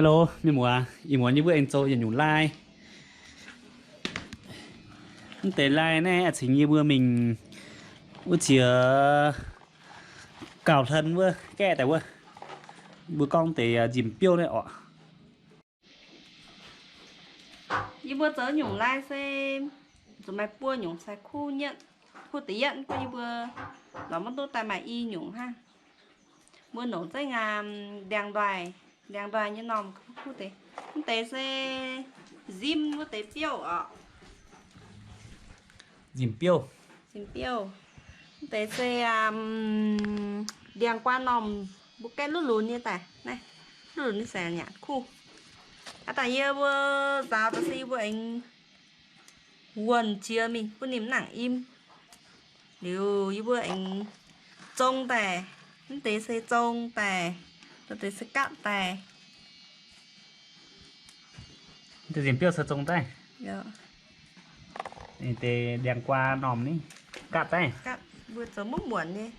hello, mình muốn như bữa anh cho nhủ like. Tế like này chính như bữa mình bữa chỉ cào thân bữa kẹ tại bữa con tế dìm piêu này ọ. Như bữa tớ nhủ like xem rồi mày bua nhủ sai khu nhận khu tí nhận coi như bữa nó mất tốt tại mày y nhủ ha bữa nổ tới đèn đoài như nòng khu tế sẽ zim bữa tế piêu ở Dìm piêu. zim piêu tế sẽ đèn qua nòng bữa cái lút lún như tại này lút lún như sẽ nhạt khu tại như bữa giáo tớ sẽ bữa anh quần chia mình bữa niềm nặng im nếu như bữa anh trông tè tế sẽ trông tè rồi tế sẽ cắt tè Tế dìm piêu sơ trông tay. dạ. Tế đèn qua nòm đi. Cắt tay. Cắt vừa chấm múc muộn đi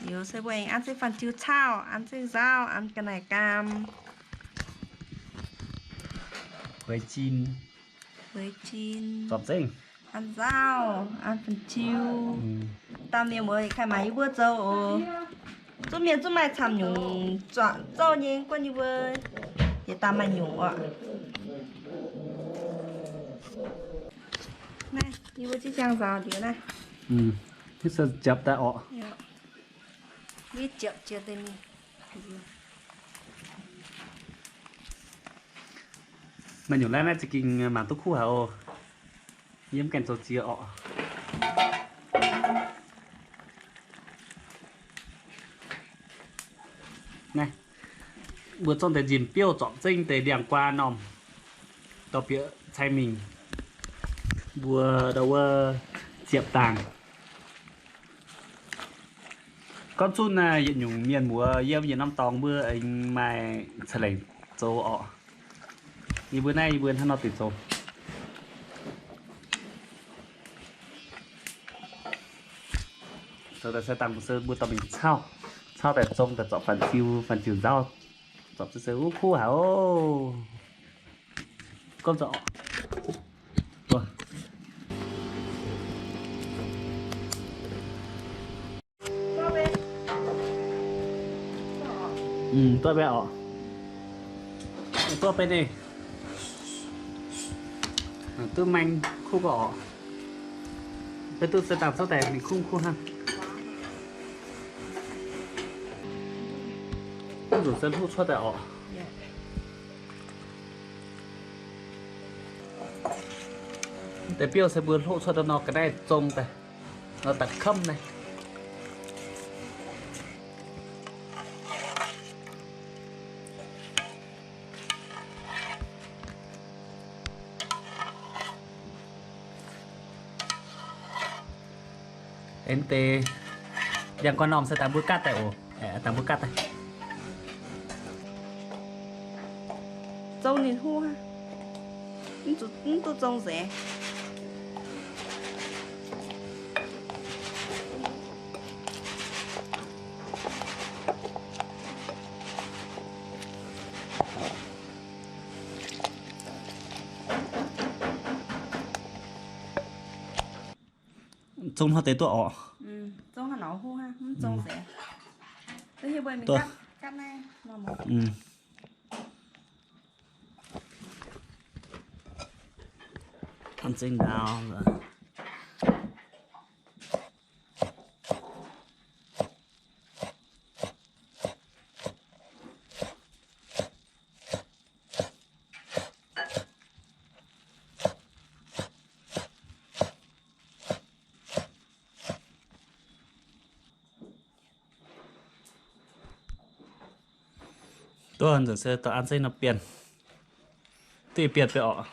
nếu sẽ bữa anh ăn sẽ phần chiêu chao ăn sẽ rau ăn cái này cam Với chín. với chín Giọt dinh. ăn rau ăn phần chiêu tao miệng mới khai máy bữa dâu chút miệng chút mày chằm nhung chọn dâu nhìn qua như bữa để tao mày nhung ạ này như bữa chỉ trang rau đứa này Thế sơ chập ta ọ. biết chợ chưa tên đi Mà nhủ lại này chỉ kinh mảng tốt khu hả ô. Yếm kèn sổ chia ọ. Này bữa trong thể dìm piêu chọn dinh tế đèn qua nòm tập phía chay mình vừa đầu chiệp tàng con chun này hiện nhung miền mùa yêu việt nam tòng mưa anh mai trở lại châu ọ như bữa nay bữa hắn nóติด châu sau đó sẽ tăng một sơ bữa tao mình sau tại trong tại chọn phần chiều rau chọn sơ khu hả ô con chọn rồi tôi bé ọ tôi bên đi tôi manh khu bỏ cái tôi sẽ tạm sau tại mình khu ha rủ dân hút cho tại ọแต่เปรี้ยวใส่เบือนโหชดนอกก็ได้จงแต่เราตัดค่ำเลยเอ็นเตยังก่อนนอมใส่ตามบุกัดแต่โอ้ตามบุกัดแต่ dâu nhìn hua ha tôi trông rẻ trông hoa tế tua ọ trông hà nó hua ha trông rẻ thế như vậy mình cắt này nó một ăn chênh đào rồi tôi ăn rồi tôi ăn chênh nó biển tùy biểnไปọ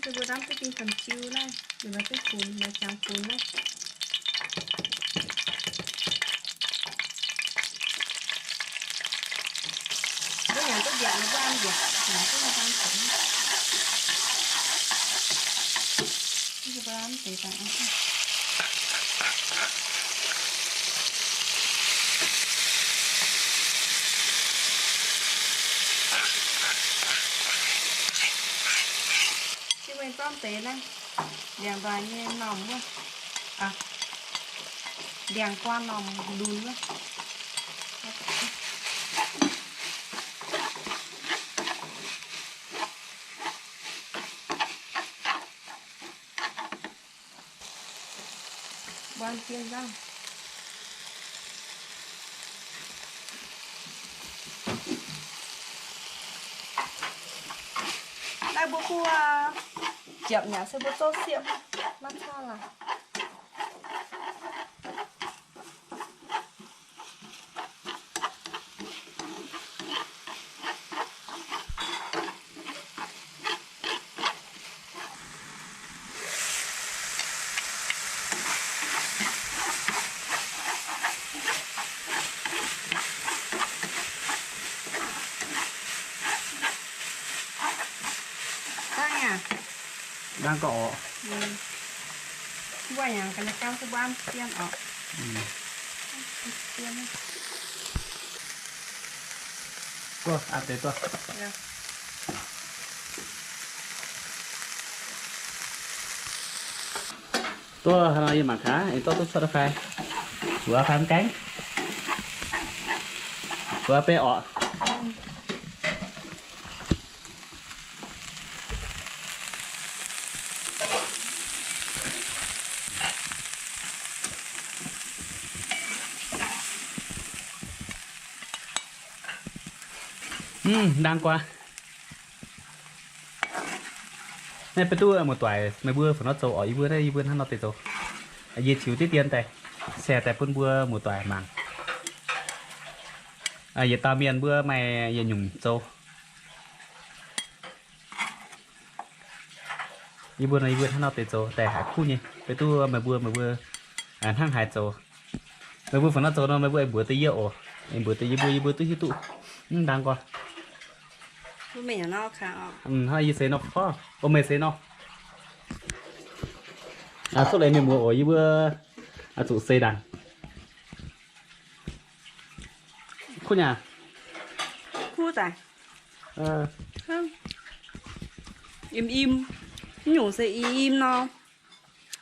tôi vừa đăng xin phần chiêu đây đừng là cái phun là trắng phun đấy cái nhà cái dạng nó ăn được nhà cái nó ăn cũng cái bán thì bạn mình tóm té này đèn vài như nòng quá à đèn qua nòng đun quá ban tiên răng đây bố khu chậm nhà sẽ bố tốt xiệm mắt sao là đang có qua nhà cái này cao cái ban tiền ở tiền tua ăn tới tua tua hay là mà khá anh tôi sao phải vừa phán cánh vừa pe ọ đang qua này phải tu một tuổi mấy bữa phải nó trâu ở bữa đây bữa nó tê trâu gì chịu tiết tiền tay xe tại phân bữa một tuổi màng giờ tao miền bữa mày giờ nhung trâu bữa này bữa nó tê trâu tại hải khu nhỉ phải tu mấy bữa hang hải trâu mấy bữa phải nó trâu nó mấy bữa tây dậu em bữa tây bữa tây tụ đang qua mình nó khá hay gì nó khó ôm mày nó số này mình mua ở bữa tụ xây đàn khu nhà khu tại không im nhủ sẽ im nó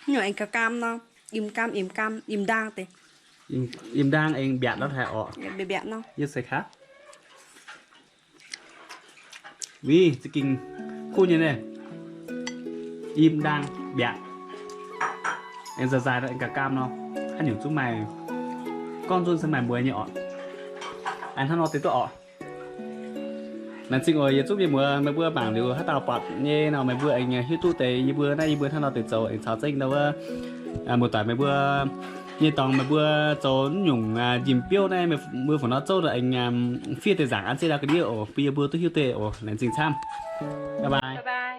nhủ anh cả cam nó im đang tê im đang anh bẹt nó thẻ ọ bẹt nó như xây khác vì chỉ kinh khu như này im đang bẹt em giờ dài anh cả cam nó anh nhủ chúng mày con run xem mày mùi nhọ anh thằng nó tới tọ lần xin ngồi giúp gì mùa bữa bảng điều hát tao bọt như nào mày bữa anh hít tu tế như bữa thằng nó tới dầu anh sao danh đâu một tuổi mày bữa như tòng mày bữa trốn nhung dìm piêu này mày bữa phải nó trâu rồi anh phi tế giảng ăn chơi ra cái điều bây giờ bữa tôi hiếu tệ lần xin sam bye bye